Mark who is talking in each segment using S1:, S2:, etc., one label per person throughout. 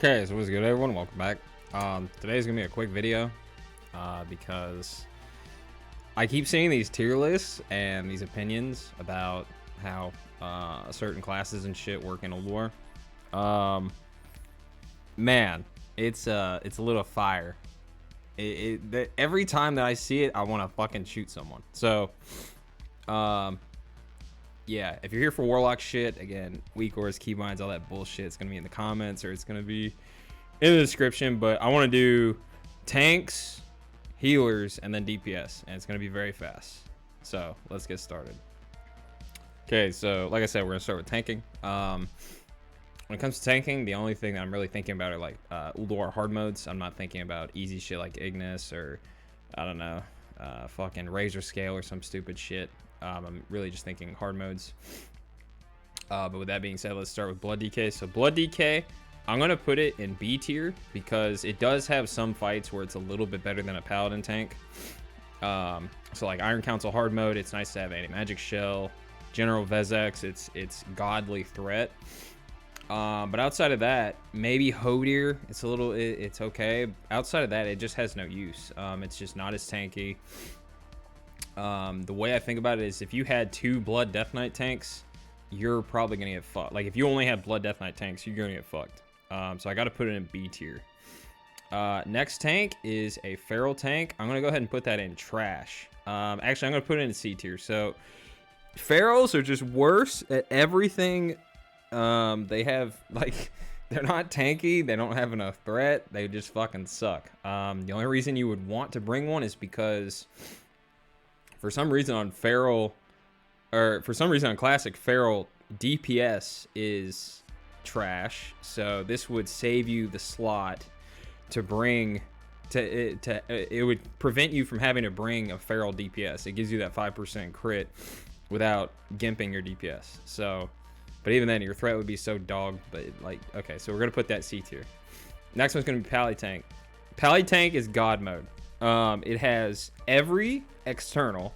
S1: Okay, so what's good, everyone? Welcome back. Today's gonna be a quick video because I keep seeing these tier lists and these opinions about how certain classes and shit work in Ulduar. Man, it's a little fire. Every time that I see it, I want to fucking shoot someone. So, yeah, if you're here for Warlock shit, again, weak ores, keybinds, all that bullshit, it's gonna be in the comments or it's gonna be in the description. But I want to do tanks, healers, and then DPS, and it's gonna be very fast. So let's get started. Okay, so like I said, we're gonna start with tanking. When it comes to tanking, the only thing that I'm really thinking about are like Ulduar hard modes. I'm not thinking about easy shit like Ignis or I don't know, fucking Razor Scale or some stupid shit. I'm really just thinking hard modes. But with that being said, let's start with Blood DK. So Blood DK, I'm going to put it in B tier because it does have some fights where it's a little bit better than a Paladin tank. So like Iron Council hard mode, it's nice to have Anti-Magic Shell. General Vezex, it's godly threat. But outside of that, maybe Hodir, it's okay. Outside of that, it just has no use. It's just not as tanky. The way I think about it is if you had 2 Blood Death Knight tanks, you're probably gonna get fucked. Like if you only have Blood Death Knight tanks, you're gonna get fucked. So I gotta put it in B tier. Next tank is a Feral tank. I'm gonna go ahead and put that in trash. Actually, I'm gonna put it in C tier. So Ferals are just worse at everything. They have like they're not tanky, they don't have enough threat, they just fucking suck. The only reason you would want to bring one is because for some reason on Feral, or for some reason on Classic, Feral DPS is trash. So this would save you the slot to bring, it would prevent you from having to bring a Feral DPS. It gives you that 5% crit without gimping your DPS. So, but even then, your threat would be so dog. But like, okay, so we're gonna put that C tier. Next one's gonna be Pally Tank. Pally Tank is God mode. It has every external.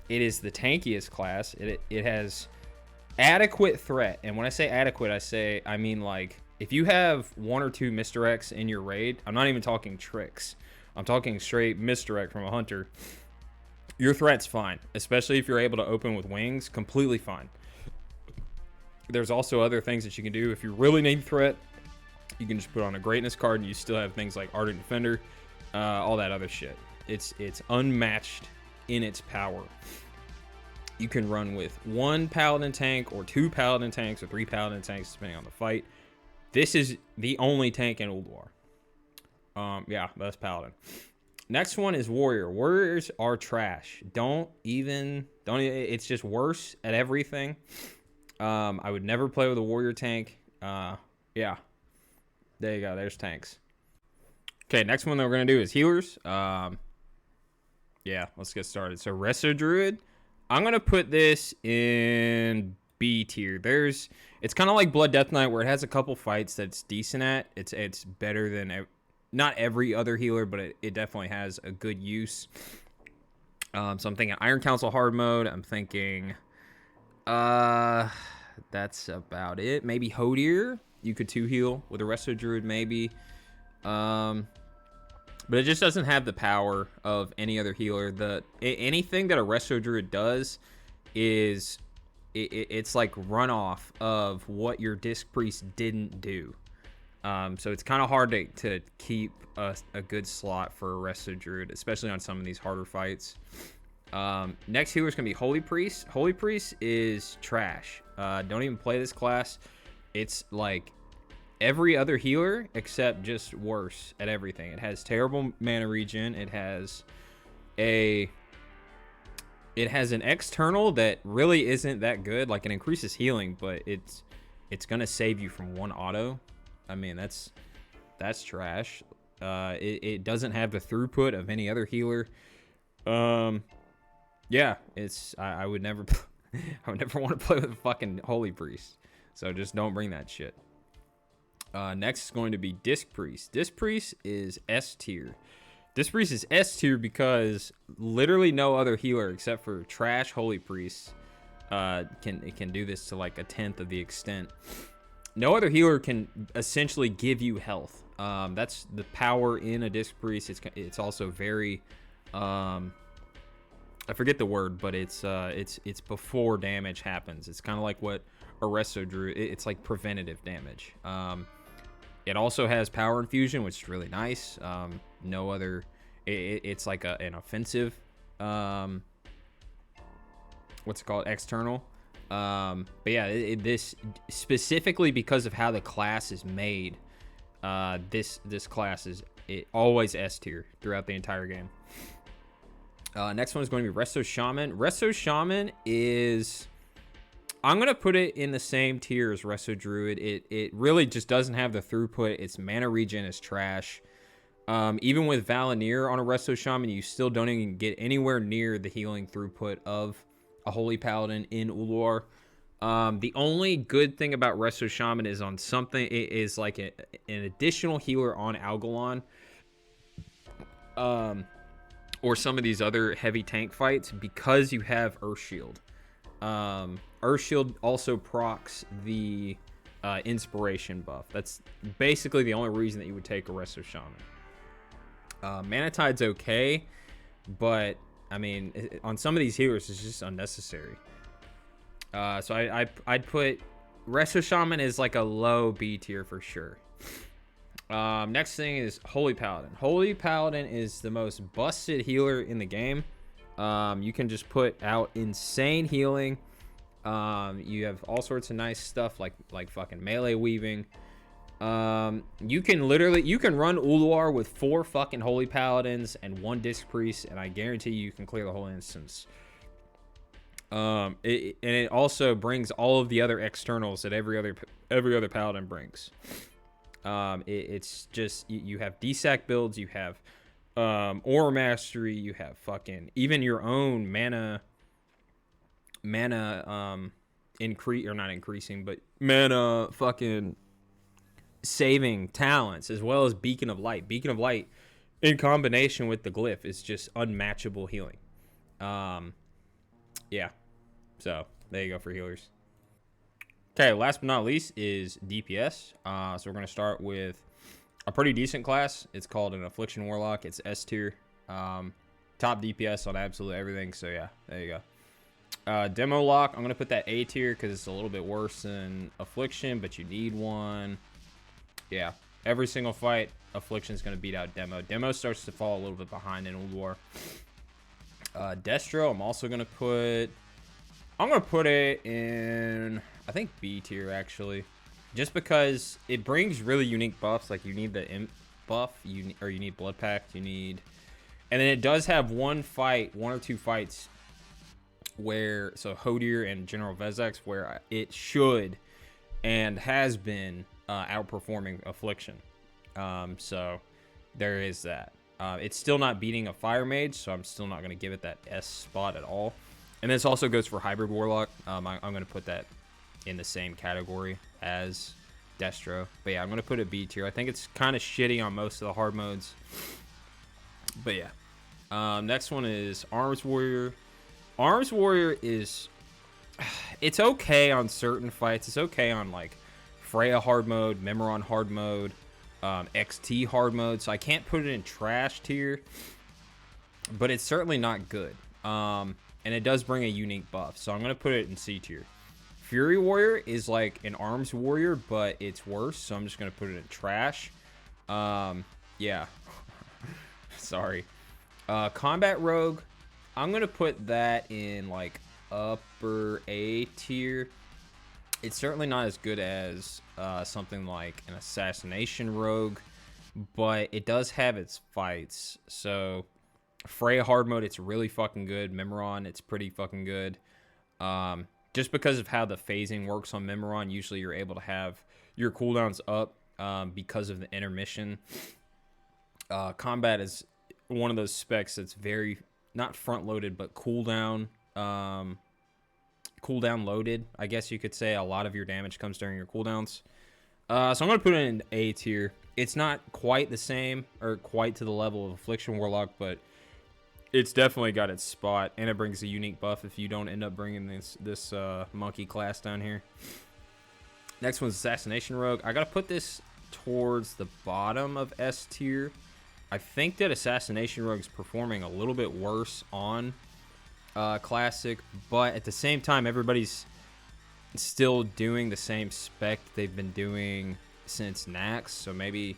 S1: It is the tankiest class. It has adequate threat, and when I say adequate, I mean like if you have 1 or 2 misdirects in your raid, I'm not even talking tricks. I'm talking straight misdirect from a hunter. Your threat's fine, especially if you're able to open with wings. Completely fine. There's also other things that you can do if you really need threat. You can just put on a greatness card, and you still have things like Ardent Defender. All that other shit. It's unmatched in its power. You can run with 1 Paladin tank or 2 Paladin tanks or 3 Paladin tanks depending on the fight. This is the only tank in Ulduar. Yeah, that's Paladin. Next one is Warrior. Warriors are trash. Don't even it's just worse at everything. I would never play with a Warrior tank. Yeah. There you go. There's tanks. Okay, next one that we're going to do is healers. Yeah, let's get started. So, Resto Druid. I'm going to put this in B tier. It's kind of like Blood Death Knight where it has a couple fights that's decent at. It's better than, not every other healer, but it definitely has a good use. So, I'm thinking Iron Council hard mode. I'm thinking, that's about it. Maybe Hodir. You could 2 heal with a Resto Druid, maybe. But it just doesn't have the power of any other healer. Anything that a Resto Druid does is it's like runoff of what your Disc Priest didn't do. So it's kind of hard to keep a good slot for a Resto Druid, especially on some of these harder fights. Next healer is going to be Holy Priest. Holy Priest is trash. Don't even play this class. It's like every other healer except just worse at everything. It has terrible mana regen. It has an external that really isn't that good. Like it increases healing, but it's gonna save you from 1 auto. I mean that's trash. It doesn't have the throughput of any other healer. Yeah, I would never I would never want to play with a fucking Holy Priest. So just don't bring that shit. Next is going to be Disc Priest. Disc Priest is S tier. Disc Priest is S tier because literally no other healer except for trash Holy Priest can do this to like 1/10 of the extent. No other healer can essentially give you health. That's the power in a disc priest. It's also very, I forget the word, but it's before damage happens. It's kind of like what a resto druid. It's like preventative damage. It also has power infusion, which is really nice. No other. It's like an offensive. What's it called? External. But yeah, this specifically because of how the class is made. This class is always S tier throughout the entire game. Next one is going to be Resto Shaman. Resto Shaman is, I'm gonna put it in the same tier as Resto Druid. It really just doesn't have the throughput. Its mana regen is trash. Even with Valinir on a Resto Shaman, you still don't even get anywhere near the healing throughput of a Holy Paladin in Ulduar. The only good thing about Resto Shaman is on something, it is like an additional healer on Algalon. Or some of these other heavy tank fights, because you have Earth Shield. Earth Shield also procs the inspiration buff. That's basically the only reason that you would take a Resto Shaman. Mana Tide's okay, but I mean, on some of these healers, it's just unnecessary. So I'd put Resto Shaman is like a low B tier for sure. Next thing is Holy Paladin. Holy Paladin is the most busted healer in the game. You can just put out insane healing. You have all sorts of nice stuff like fucking melee weaving. You can run Ulduar with 4 fucking Holy Paladins and 1 Disc Priest, and I guarantee you can clear the whole instance. And it also brings all of the other externals that every other Paladin brings. It's just you have DSAC builds, you have Aura Mastery, you have fucking even your own mana increase, or not increasing, but mana fucking saving talents, as well as Beacon of Light. Beacon of Light in combination with the glyph is just unmatchable healing. Yeah, so there you go for healers. Okay, last but not least is DPS. So we're going to start with a pretty decent class. It's called an Affliction Warlock. It's S tier. Top DPS on absolutely everything. So yeah, there you go. Demo Lock, I'm going to put that A tier because it's a little bit worse than Affliction, but you need one. Yeah, every single fight, Affliction is going to beat out Demo. Demo starts to fall a little bit behind in Ulduar. Destro, I'm also going to put... I'm going to put it in, I think, B tier, actually. Just because it brings really unique buffs. Like, you need the Imp buff, you need Blood Pact, you need... And then it does have one or two fights where... So, Hodir and General Vezex, where it should and has been outperforming Affliction. So, there is that. It's still not beating a Fire Mage, so I'm still not going to give it that S spot at all. And this also goes for Hybrid Warlock. I'm going to put that in the same category as Destro. But yeah, I'm going to put it B tier. I think it's kind of shitty on most of the hard modes. But yeah. Next one is Arms Warrior. Arms Warrior is... It's okay on certain fights. It's okay on like Freya hard mode, Memoron hard mode, XT hard mode. So I can't put it in trash tier. But it's certainly not good. And it does bring a unique buff, so I'm going to put it in C tier. Fury Warrior is like an Arms Warrior, but it's worse, so I'm just going to put it in trash. Yeah. Sorry. Combat Rogue, I'm going to put that in like upper A tier. It's certainly not as good as something like an Assassination Rogue, but it does have its fights, so... Freya hard mode, it's really fucking good. Memoron, it's pretty fucking good. Just because of how the phasing works on Memoron, usually you're able to have your cooldowns up because of the intermission. Combat is one of those specs that's very, not front loaded, but cooldown loaded. I guess you could say a lot of your damage comes during your cooldowns. So I'm going to put it in A tier. It's not quite the same or quite to the level of Affliction Warlock, but it's definitely got its spot, and it brings a unique buff if you don't end up bringing this monkey class down here. Next one's Assassination Rogue. I gotta put this towards the bottom of S tier. I think that Assassination Rogue's performing a little bit worse on Classic, but at the same time, everybody's still doing the same spec they've been doing since Nax. So maybe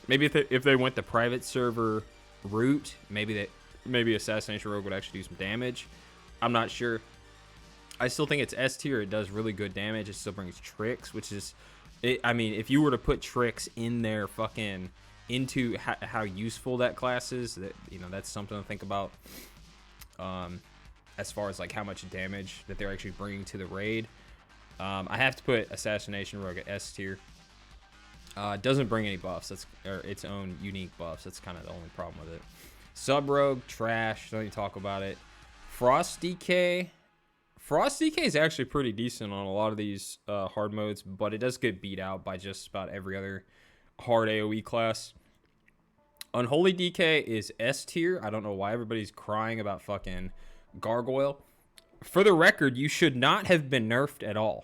S1: if they went the private server route, maybe Assassination Rogue would actually do some damage. I'm not sure. I still think it's S tier. It does really good damage. It still brings tricks, which is, I mean, if you were to put tricks in there, fucking into how useful that class is, that, you know, that's something to think about. As far as like how much damage that they're actually bringing to the raid. I have to put Assassination Rogue at S tier. It doesn't bring any buffs. Or its own unique buffs. That's kind of the only problem with it. Sub Rogue, trash. Don't even talk about it. Frost DK. Frost DK is actually pretty decent on a lot of these hard modes, but it does get beat out by just about every other hard AoE class. Unholy DK is S tier. I don't know why everybody's crying about fucking Gargoyle. For the record, you should not have been nerfed at all.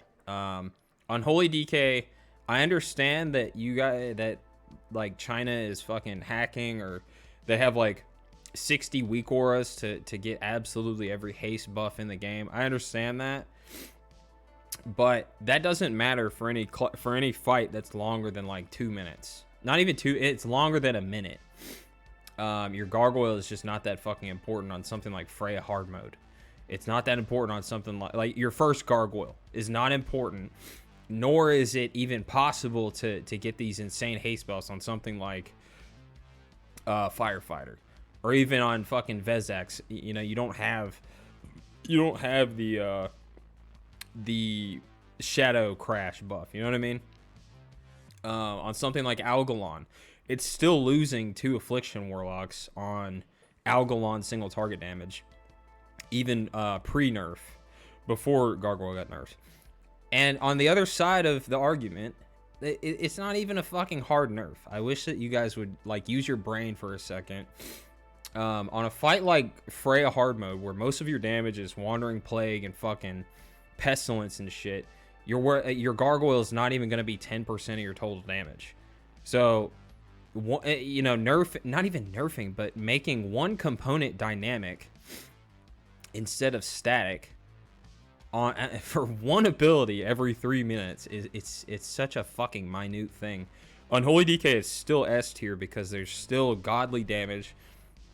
S1: Unholy DK, I understand that you guys, that like China is fucking hacking, or they have like 60 weak auras to get absolutely every haste buff in the game. I understand that, but that doesn't matter for any fight that's longer than like 2 minutes. Not even 2. It's longer than a minute. Your Gargoyle is just not that fucking important on something like Freya hard mode. It's not that important on something like your first Gargoyle is not important, nor is it even possible to get these insane haste buffs on something like Firefighter, or even on fucking Vezax. You know, you don't have the Shadow Crash buff. You know what I mean? On something like Algalon, it's still losing 2 Affliction Warlocks on Algalon single target damage, even pre-nerf, before Gargoyle got nerfed. And on the other side of the argument, it's not even a fucking hard nerf. I wish that you guys would like use your brain for a second. On a fight like Freya hard mode, where most of your damage is Wandering Plague and fucking Pestilence and shit, your Gargoyle is not even going to be 10% of your total damage. So, you know, not even nerfing, but making one component dynamic instead of static for one ability every 3 minutes it's such a fucking minute thing. Unholy DK is still S tier because there's still godly damage.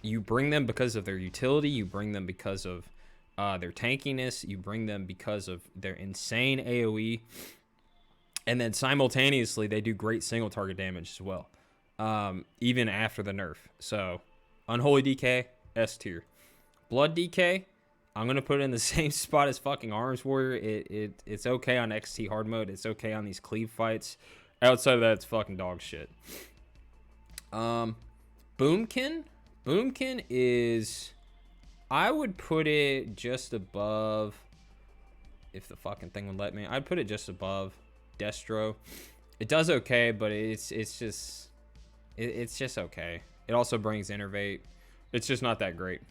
S1: You bring them because of their utility. You bring them because of their tankiness. You bring them because of their insane AoE. And then simultaneously, they do great single target damage as well, even after the nerf. So, Unholy DK, S tier. Blood DK, I'm going to put it in the same spot as fucking Arms Warrior. It's okay on XT hard mode. It's okay on these cleave fights. Outside of that, it's fucking dog shit. Boomkin? Boomkin is... I would put it just above... If the fucking thing would let me. I'd put it just above Destro. It does okay, but it's just okay. It also brings Innervate. It's just not that great.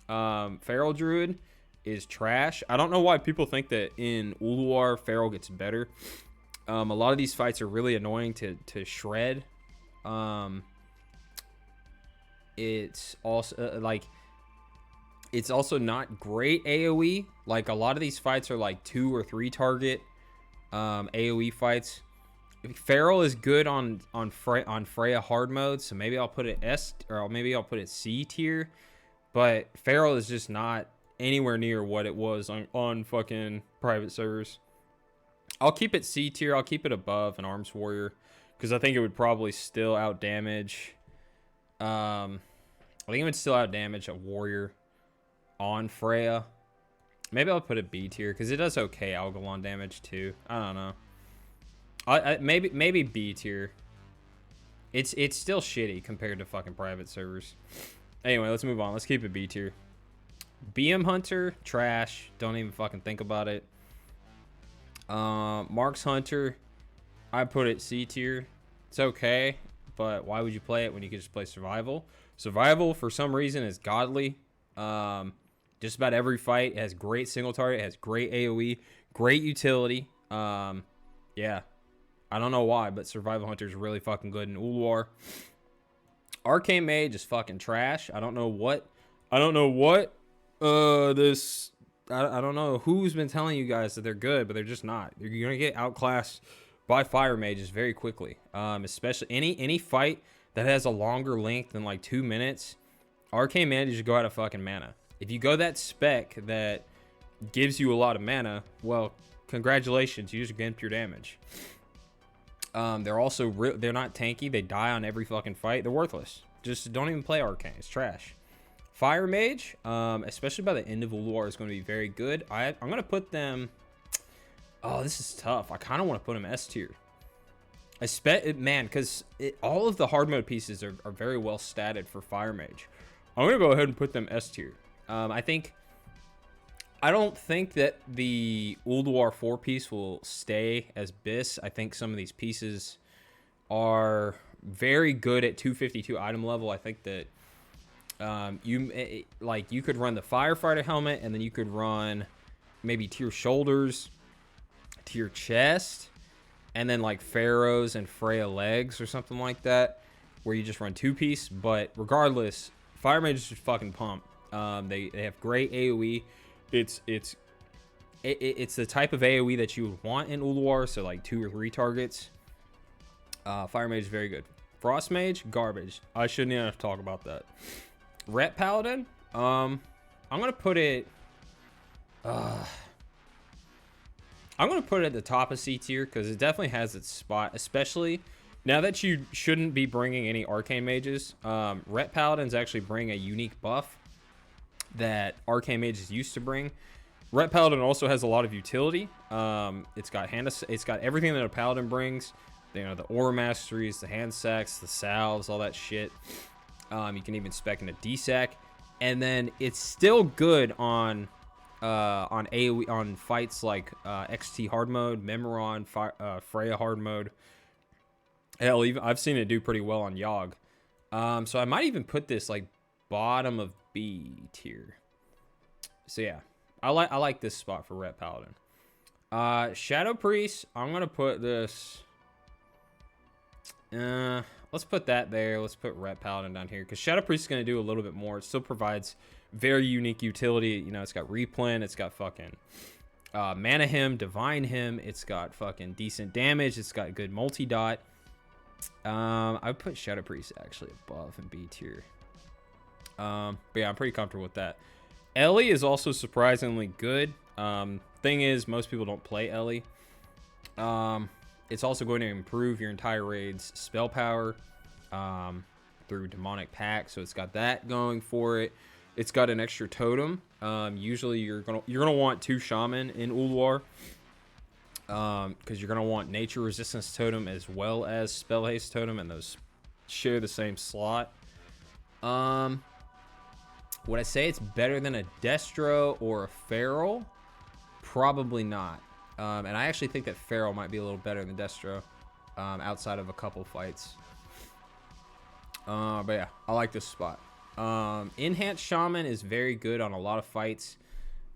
S1: Feral Druid is trash. I don't know why people think that in Ulduar Feral gets better. A lot of these fights are really annoying to shred. It's also it's also not great AoE. Like, a lot of these fights are like 2 or 3 target AoE fights. Feral is good on Freya hard mode, so maybe I'll put it S, or maybe I'll put it C tier. But Feral is just not anywhere near what it was on fucking private servers. I'll keep it C tier. I'll keep it above an Arms Warrior, because I think it would probably still out damage. I think it would still out damage a Warrior on Freya. Maybe I'll put it B tier, because it does okay Algalon damage too. I don't know. Maybe B tier. It's still shitty compared to fucking private servers. Anyway, let's move on. Let's keep it B tier. BM Hunter, trash. Don't even fucking think about it. Marks Hunter, I put it C tier. It's okay, but why would you play it when you could just play Survival? Survival, for some reason, is godly. Just about every fight, it has great single target, it has great AoE, great utility. Yeah, I don't know why, but Survival Hunter is really fucking good in Ulduar. Arcane Mage is fucking trash. I don't know what I don't know who's been telling you guys that they're good, but they're just not. You're gonna get outclassed by fire mages very quickly. Especially any fight that has a longer length than like 2 minutes. Arcane Mage just go out of fucking mana. If you go that spec that gives you a lot of mana, well, congratulations, you just gain pure damage. They're also they're not tanky. They die on every fucking fight. They're worthless. Just don't even play Arcane. It's trash. Fire Mage, especially by the end of Ulduar, is going to be very good. I'm going to put them... Oh, this is tough. I kind of want to put them S tier. Man, because all of the hard mode pieces are very well statted for Fire Mage. I'm going to go ahead and put them S tier. I don't think that the Ulduar 4 piece will stay as BIS. I think some of these pieces are very good at 252 item level. I think that you could run the firefighter helmet, and then you could run maybe to your shoulders, to your chest, and then like Pharaohs and Freya legs or something like that, where you just run 2-piece. But regardless, Fire Mage is just fucking pump. They have great AoE. It's the type of AoE that you would want in Ulduar, so like 2 or 3 targets. Fire Mage is very good. Frost Mage, garbage. I shouldn't even have to talk about that. Ret Paladin, I'm gonna put it at the top of C tier because it definitely has its spot, especially now that you shouldn't be bringing any Arcane Mages. Ret Paladins actually bring a unique buff that Arcane Mages used to bring. Ret Paladin also has a lot of utility. It's got everything that a Paladin brings. You know, the Aura Masteries, the Hand Sacks, the Salves, all that shit. You can even spec in a D-Sack. And then it's still good on AoE, on fights like XT hard mode, Memoron, Freya hard mode. Hell, even I've seen it do pretty well on Yogg. So I might even put this like bottom of B tier. So yeah, I like this spot for Ret Paladin. Shadow Priest, I'm gonna put this. Let's put that there. Let's put Ret Paladin down here because Shadow Priest is gonna do a little bit more. It still provides very unique utility. You know, it's got Replen. It's got fucking Mana Hymn, Divine Hymn. It's got fucking decent damage. It's got good multi-dot. I would put Shadow Priest actually above in B tier. But yeah, I'm pretty comfortable with that. Ellie is also surprisingly good. Thing is, most people don't play Ellie. It's also going to improve your entire raid's spell power through Demonic Pact, so it's got that going for it. It's got an extra totem. Usually, you're gonna want 2 shaman in Ulduar, because you're gonna want nature resistance totem as well as spell haste totem, and those share the same slot. Would I say it's better than a Destro or a Feral? Probably not. And I actually think that Feral might be a little better than Destro, outside of a couple fights. But yeah, I like this spot. Enhanced Shaman is very good on a lot of fights.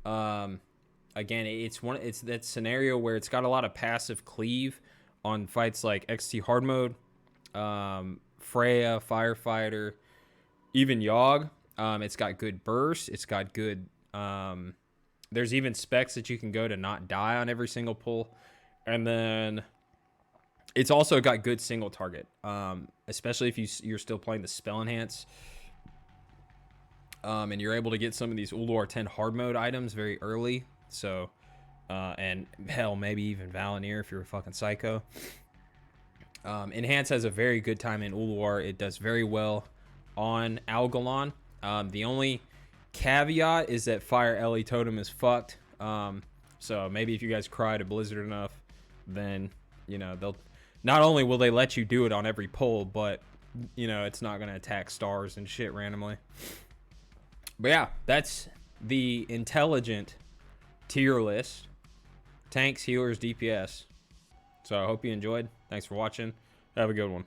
S1: Again, it's that scenario where it's got a lot of passive cleave on fights like XT hard mode, Freya, Firefighter, even Yogg. It's got good burst. It's got good... there's even specs that you can go to not die on every single pull. And then it's also got good single target, especially if you're still playing the spell enhance. And you're able to get some of these Ulduar 10 hard mode items very early. So, and hell, maybe even Valenier if you're a fucking psycho. Enhance has a very good time in Ulduar. It does very well on algalon. The only caveat is that Fire Ellie totem is fucked. So maybe if you guys cry to Blizzard enough, then, you know, they'll not only will they let you do it on every pull, but, you know, it's not going to attack stars and shit randomly. But yeah, that's the intelligent tier list. Tanks, healers, DPS. So I hope you enjoyed. Thanks for watching. Have a good one.